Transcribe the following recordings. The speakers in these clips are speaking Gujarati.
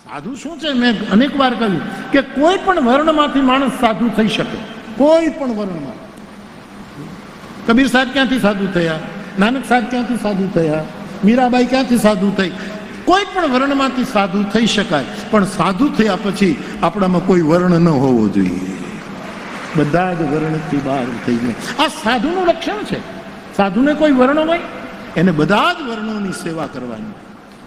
સાધુ શું છે? મેં અનેક વાર કહ્યું કે કોઈ પણ વર્ણમાંથી માણસ સાધુ થઈ શકે, કોઈ પણ વર્ણમાં. કબીર સાહેબ ક્યાંથી સાધુ થયા? નાનક સાહેબ ક્યાંથી સાધુ થયા? મીરાબાઈ ક્યાંથી સાધુ થઈ? કોઈ પણ વર્ણમાંથી સાધુ થઈ શકાય, પણ સાધુ થયા પછી આપણામાં કોઈ વર્ણ ન હોવો જોઈએ. બધા જ વર્ણથી બહાર થઈ જાય. આ સાધુનું લક્ષણ છે. સાધુને કોઈ વર્ણ હોય? એને બધા જ વર્ણોની સેવા કરવાની.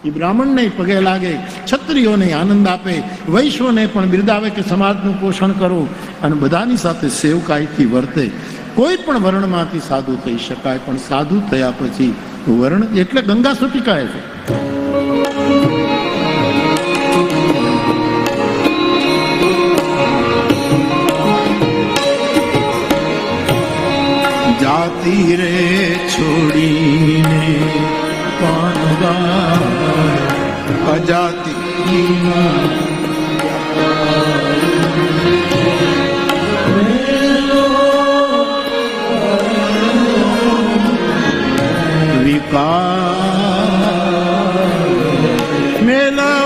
એ બ્રાહ્મણને પગે લાગે, ક્ષત્રિયોને આનંદ આપે, વૈશ્વને પણ બિરદાવે કે સમાજનું પોષણ કરો, અને બધાની સાથે સેવકાઈથી વર્તે. કોઈ પણ વર્ણમાંથી સાધુ થઈ શકાય, પણ સાધુ થયા પછી વર્ણ એટલે ગંગા સતી કહે છે. જાતિ રે છોડીને અજાતિ વિકાર મેલવો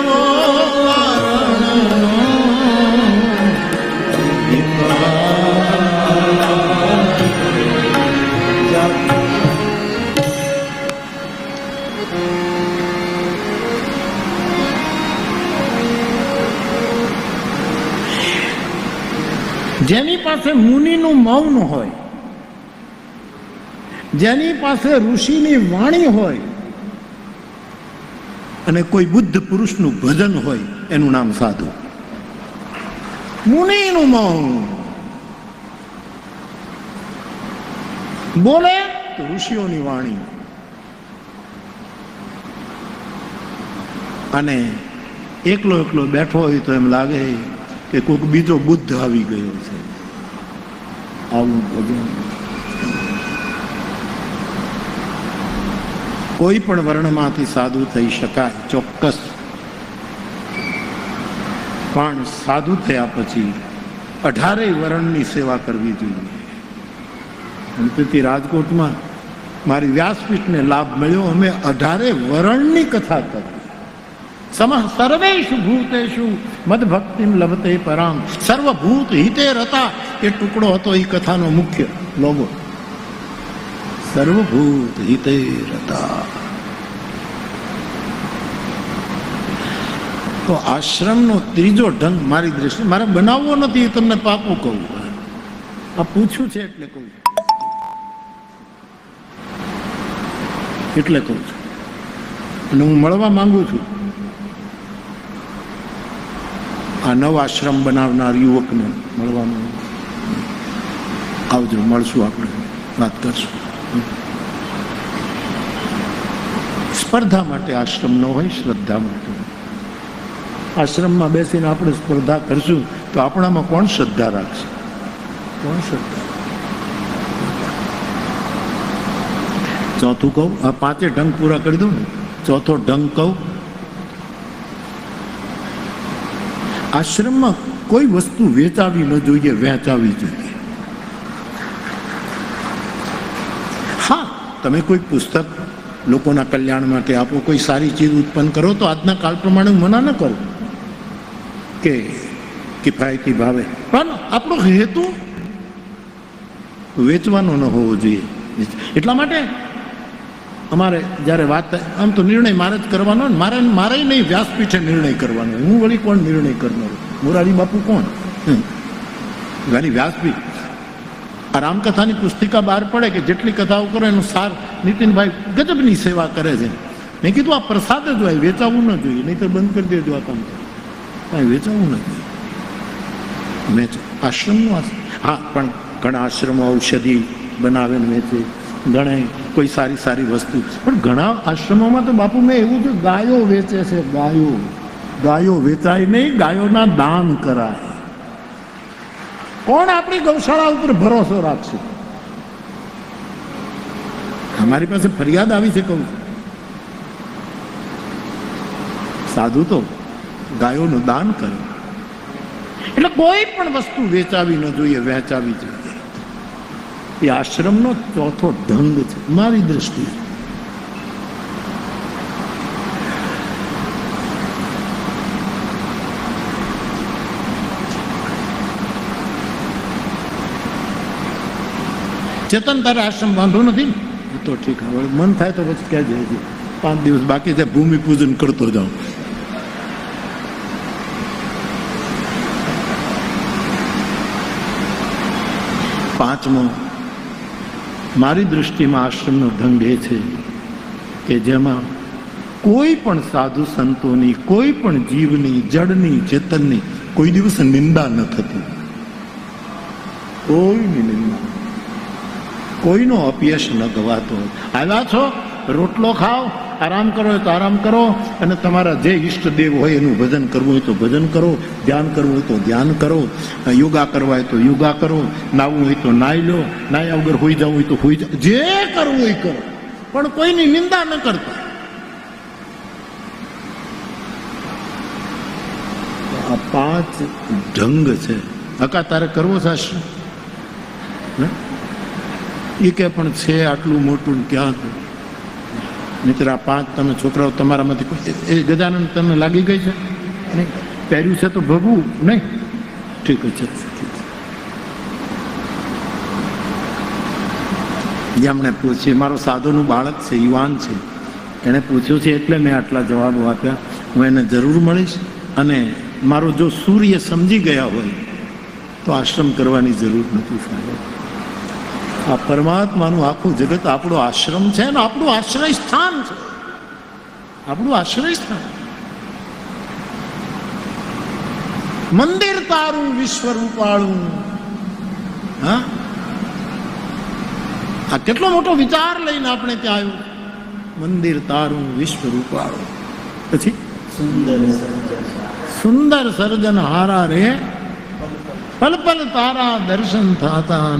જેની પાસે મુનિનું મૌન હોય, જેની પાસે ઋષિની વાણી હોય, અને કોઈ બુદ્ધ પુરુષનું ભજન હોય, એનું નામ સાધુ. મુનિનું મૌન બોલે તો ઋષિઓની વાણી, અને એકલો એકલો બેઠો હોય તો એમ લાગે કે કોઈક બીજો બુદ્ધ આવી ગયો છે. આવું ભજન. કોઈ પણ વર્ણમાંથી સાધુ થઈ શકાય ચોક્કસ, પણ સાધુ થયા પછી 18 વર્ણની સેવા કરવી જોઈએ. અને તેથી રાજકોટમાં મારી વ્યાસપીઠને લાભ મળ્યો. અમે 18 વર્ણની કથા કરી. સમઃ સર્વેષુ ભૂતેષુ મદભક્તિમ લભતે પરામ. સર્વભૂત હિતે રતા એ ટુકડો હતો એ કથાનો મુખ્ય લોગો. સર્વભૂત હિતે રતા. તો આશ્રમનો ત્રીજો ઢંગ મારી દ્રષ્ટિએ મારે બનાવવો નથી, તમને પાકું કહું. આ પૂછ્યું છે એટલે કહું છું, એટલે કહું છું. અને હું મળવા માંગુ છું આ નવ આશ્રમ બનાવનાર યુવકને મળવાનું. આવજો, મળશું, આપણે વાત કરશું. સ્પર્ધા માટે આશ્રમ ન હોય, શ્રદ્ધા માટે. આશ્રમમાં બેસીને આપણે સ્પર્ધા કરશું તો આપણામાં કોણ શ્રદ્ધા રાખશે? કોણ શ્રદ્ધા? ચોથું કહું, આ 5 ઢંગ પૂરા કરી દઉં ને. ચોથો ઢંગ કહું, આશ્રમમાં કોઈ વસ્તુ વેચાવી ન જોઈએ, વહેંચાવી જોઈએ. હા, તમે કોઈ પુસ્તક લોકોના કલ્યાણ માટે આપો, કોઈ સારી ચીજ ઉત્પન્ન કરો તો આજના કાળ પ્રમાણે મના ન કરો કે કિફાયતી ભાવે, પણ આપણો હેતુ વેચવાનો ન હોવો જોઈએ. એટલા માટે અમારે જ્યારે વાત, આમ તો નિર્ણય મારે જ કરવાનો, મારે નહીં, વ્યાસપીઠે નિર્ણય કરવાનો. હું વળી કોણ નિર્ણય કરનારો? મોરારી બાપુ કોણ? વળી વ્યાસપીઠ. આ રામકથાની પુસ્તિકા બહાર પડે કે જેટલી કથાઓ કરો એનો સાર નીતિનભાઈ ગજબની સેવા કરે છે. મેં કીધું આ પ્રસાદ જ હોય, વેચાવું ન જોઈએ, નહીં તો બંધ કરી દેજો આ કામ. કાંઈ વેચાવું નથી. મેં આશ્રમનું હા, પણ ઘણા આશ્રમો ઔષધિ બનાવે ને વેચે, ઘણા કોઈ સારી સારી વસ્તુ. પણ ઘણા આશ્રમોમાં તો બાપુ મેં એવું છે, ગાયો વેચે છે. ગાયો વેચાય નહીં, ગાયોના દાન કરાય. કોણ આપણી ગૌશાળા ઉપર ભરોસો રાખશે? અમારી પાસે ફરિયાદ આવી છે, કહું સાધુ તો ગાયોનું દાન કરે. એટલે કોઈ પણ વસ્તુ વેચાવી ન જોઈએ, વહેંચાવી જોઈએ. એ આશ્રમનો ચોથો ઢંગ છે મારી દ્રષ્ટિએ. ચેતન તારે આશ્રમ બાંધવો નથી ને? તો ઠીક, હવે મન થાય તો પછી ક્યાં જાય? 5 દિવસ બાકી છે, ભૂમિ પૂજન કરતો જાઉં. પાંચમો, મારી દૃષ્ટિમાં આશ્રમનો ઢંગ એ છે કે જેમાં કોઈ પણ સાધુ સંતોની, કોઈ પણ જીવની, જડની, ચેતનની કોઈ દિવસ નિંદા ન થતી. કોઈની નિંદા, કોઈનો અપયશ ન ગવાતો. આવ્યા છો, રોટલો ખાઓ, આરામ કરો હોય તો આરામ કરો, અને તમારા જે ઈષ્ટદેવ હોય એનું ભજન કરવું હોય તો ભજન કરો, ધ્યાન કરવું હોય તો ધ્યાન કરો, યોગા કરવા હોય તો યોગા કરો, નાહવું હોય તો નાહી લો, નાહ્યા વગર હોઈ જવું હોય તો હોઈ જાવ, જે કરવું હોય કરો, પણ કોઈની નિંદા ન કરતા. આ 5 ઢંગ છે. હકા તારે કરવો થશે એ કે પણ છે આટલું મોટું ક્યાં? મિત્ર, આ 5 તમે છોકરાઓ તમારામાંથી કોઈ એ ગજાનંદ તમને લાગી ગઈ છે? નહીં પહેર્યું છે તો ભગવું નહીં? ઠીક છે. જેમણે પૂછ્યું, મારો સાધુનું બાળક છે, યુવાન છે, એણે પૂછ્યું છે એટલે મેં આટલા જવાબો આપ્યા. હું એને જરૂર મળીશ, અને મારો જો સૂર્ય સમજી ગયા હોય તો આશ્રમ કરવાની જરૂર નથી. સાહેબ, આ પરમાત્માનું આખું જગત આપણો આશ્રમ છે ને આપણું આશ્રય સ્થાન છે. આપણું આશ્રય સ્થાન. મંદિર તારું વિશ્વ રૂપાળું. હા, આ કેટલો મોટો વિચાર લઈને આપણે ત્યાં આવ્યું. મંદિર તારું વિશ્વ રૂપાળું. પછી સુંદર સર્જન હારા રે, પલ પલ તારા દર્શન થતા.